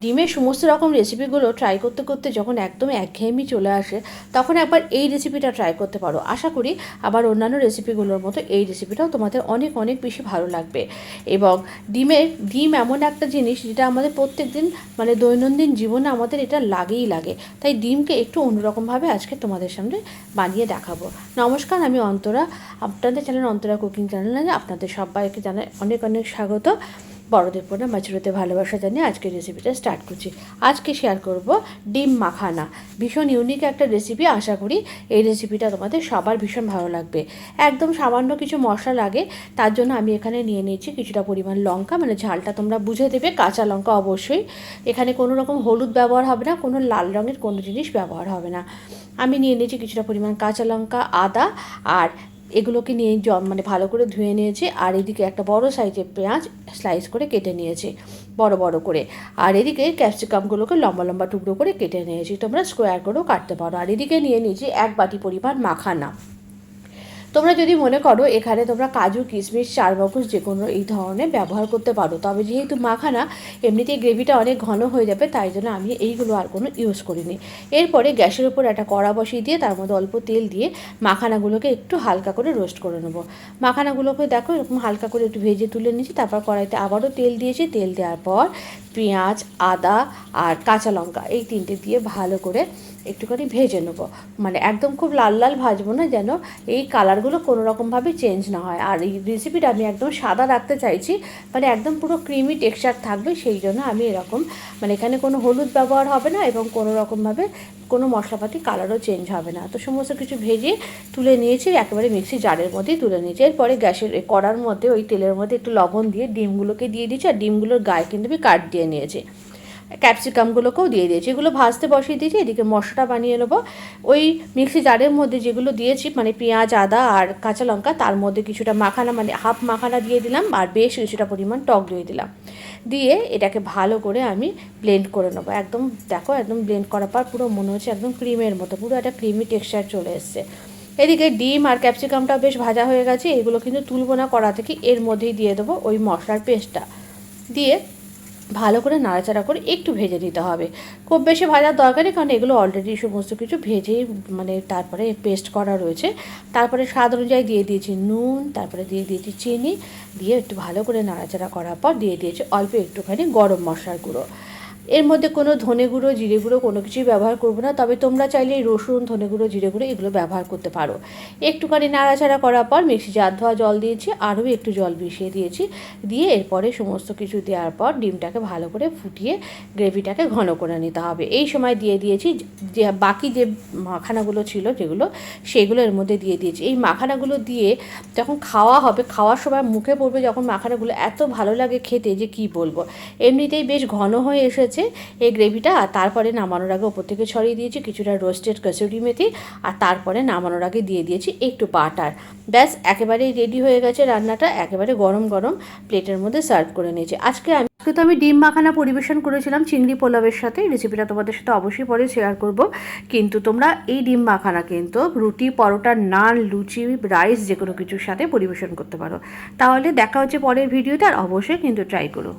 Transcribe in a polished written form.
ডিমের সমস্ত রকম রেসিপিগুলো ট্রাই করতে করতে যখন একদম একঘেয়েমি চলে আসে তখন একবার এই রেসিপিটা ট্রাই করতে পারো। আশা করি আবার অন্যান্য রেসিপিগুলোর মতো এই রেসিপিটাও তোমাদের অনেক অনেক বেশি ভালো লাগবে। এবং ডিম এমন একটা জিনিস যেটা আমাদের প্রত্যেক দিন মানে দৈনন্দিন জীবনে আমাদের এটা লাগেই লাগে, তাই ডিমকে একটু অন্যরকমভাবে আজকে তোমাদের সামনে বানিয়ে দেখাবো। নমস্কার, আমি অন্তরা, আপনাদের চ্যানেল অন্তরা কুকিং চ্যানেলে আপনাদের সবাইকে জানাই অনেক অনেক স্বাগত। বড়দের পরে মাঝুরতে ভালোবাসা জানিয়ে আজকে রেসিপিটা স্টার্ট করছি। আজকে শেয়ার করব ডিম মাখানা। ভীষণ ইউনিক একটা রেসিপি, আশা করি এই রেসিপিটা তোমাদের সবার ভীষণ ভালো লাগবে। একদম সামান্য কিছু মশলা লাগে, তার জন্য আমি এখানে নিয়ে নিয়েছি কিছুটা পরিমাণ লঙ্কা, মানে ঝালটা তোমরা বুঝে দেবে, কাঁচা লঙ্কা অবশ্যই। এখানে কোনো রকম হলুদ ব্যবহার হবে না, কোনো লাল রঙের কোনো জিনিস ব্যবহার হবে না। আমি নিয়ে নিয়েছি কিছুটা পরিমাণ কাঁচা লঙ্কা, আদা, আর এগুলোকে নিয়ে মানে ভালো করে ধুয়ে নিয়েছি। আর এদিকে একটা বড় সাইজের পেঁয়াজ স্লাইস করে কেটে নিয়েছি বড় বড় করে। আর এদিকে ক্যাপসিকামগুলোকে লম্বা লম্বা টুকরো করে কেটে নিয়েছি, তোমরা স্কোয়ার করেও কাটতে পারো। আর এদিকে নিয়ে নিয়েছি 1 বাটি পরিমাণ মাখানা। তোমরা যদি মনে করো এখানে তোমরা কাজু, কিশমিশ, চারমগজ যে কোনো এই ধরনের ব্যবহার করতে পারো, তবে যেহেতু মাখানা এমনিতেই গ্রেভিটা অনেক ঘন হয়ে যাবে, তাই জন্য আমি এইগুলো আর কোনো ইউজ করিনি। এরপরে গ্যাসের উপর একটা কড়া বসিয়ে দিয়ে তার মধ্যে অল্প তেল দিয়ে মাখানাগুলোকে একটু হালকা করে রোস্ট করে নেবো। মাখানাগুলোকে দেখো এরকম হালকা করে একটু ভেজে তুলে নিয়েছি। তারপর কড়াইতে আবারও তেল দিয়েছি। তেল দেওয়ার পর পেঁয়াজ, আদা আর কাঁচা লঙ্কা এই তিনটে দিয়ে ভালো করে একটুখানি ভেজে নেবো। মানে একদম খুব লাল লাল ভাজবো না, যেন এই কালারগুলো কোনো রকমভাবে চেঞ্জ না হয়। আর এই রেসিপিটা আমি একদম সাদা রাখতে চাইছি, মানে একদম পুরো ক্রিমি টেক্সচার থাকবে, সেই জন্য আমি এরকম মানে এখানে কোনো হলুদ ব্যবহার হবে না এবং কোনো রকমভাবে কোনো মশলাপাতি কালারও চেঞ্জ হবে না। তো সমস্ত কিছু ভেজে তুলে নিয়েছি, একেবারে মিক্সি জারের মধ্যেই তুলে নিয়েছি। এরপরে গ্যাসের কড়ার মধ্যে ওই তেলের মধ্যে একটু লবণ দিয়ে ডিমগুলোকে দিয়ে দিয়েছি। আর ডিমগুলোর গায়ে কিন্তু আমি কাট দিয়ে নিয়েছি। ক্যাপসিকামগুলোকেও দিয়ে দিয়েছি, এগুলো ভাজতে বসিয়ে দিয়েছি। এদিকে মশলাটা বানিয়ে নেবো। ওই মিক্সি জারের মধ্যে যেগুলো দিয়েছি মানে পেঁয়াজ, আদা আর কাঁচা লঙ্কা, তার মধ্যে কিছুটা মাখানা মানে হাফ মাখানা দিয়ে দিলাম, আর বেশ কিছুটা পরিমাণ টক দিয়ে দিলাম। দিয়ে এটাকে ভালো করে আমি ব্লেন্ড করে নেবো। একদম দেখো একদম ব্লেন্ড করার পর পুরো মনে হচ্ছে একদম ক্রিমের মতো, পুরো একটা ক্রিমি টেক্সচার চলে এসছে। এদিকে ডিম আর ক্যাপসিকামটা বেশ ভাজা হয়ে গেছে, এগুলো কিন্তু তুলবো না কড়া থেকে, এর মধ্যেই দিয়ে দেবো ওই মশলার পেস্টটা। দিয়ে ভালো করে নাড়াচাড়া করে একটু ভেজে নিতে হবে। খুব বেশি ভাজার দরকার নেই, কারণ এগুলো অলরেডি সমস্ত কিছু ভেজেই মানে তারপরে পেস্ট করা রয়েছে। তারপরে স্বাদ অনুযায়ী দিয়ে দিয়েছি নুন, তারপরে দিয়ে দিয়েছি চিনি, দিয়ে একটু ভালো করে নাড়াচাড়া করার পর দিয়ে দিয়েছি অল্প একটুখানি গরম মশলার গুঁড়ো। এর মধ্যে কোনো ধনে গুঁড়ো, জিরে গুঁড়ো কোনো কিছুই ব্যবহার করবো না, তবে তোমরা চাইলে রসুন, ধনে গুঁড়ো, জিরে গুঁড়ো এগুলো ব্যবহার করতে পারো। একটুখানি নাড়াচাড়া করার পর মিক্সি জার ধোয়া জল দিয়েছি, আরও একটু জল মিশিয়ে দিয়েছি। দিয়ে এরপরে সমস্ত কিছু দেওয়ার পর ডিমটাকে ভালো করে ফুটিয়ে গ্রেভিটাকে ঘন করে নিতে হবে। এই সময় দিয়ে দিয়েছি যে বাকি যে মাখানাগুলো ছিল যেগুলো, সেগুলো এর মধ্যে দিয়ে দিয়েছি। এই মাখানাগুলো দিয়ে যখন খাওয়া হবে, খাওয়ার সময় মুখে পড়বে যখন মাখানাগুলো, এত ভালো লাগে খেতে যে কি বলবো। এমনিতেই বেশ ঘন হয়ে এসেছে এই গ্রেভিটা। আর তারপরে নামানোর আগে ওপর থেকে ছড়িয়ে দিয়েছি কিছুটা রোস্টেড কসুরি মেথি, আর তারপরে নামানোর আগে দিয়ে দিয়েছি একটু বাটার। ব্যাস একেবারেই রেডি হয়ে গেছে রান্নাটা, একেবারে গরম গরম প্লেটের মধ্যে সার্ভ করে নিয়েছি। আজকে আমি ডিম মাখানা পরিবেশন করেছিলাম চিংড়ি পোলাওয়ের সাথে। রেসিপিটা তোমাদের সাথে অবশ্যই পরে শেয়ার করব। কিন্তু তোমরা এই ডিম মাখানা কিন্তু রুটি, পরোটা, নান, লুচি, রাইস যে কোনো কিছুর সাথে পরিবেশন করতে পারো। তাহলে দেখা হচ্ছে পরের ভিডিওতে, আর অবশ্যই কিন্তু ট্রাই করো।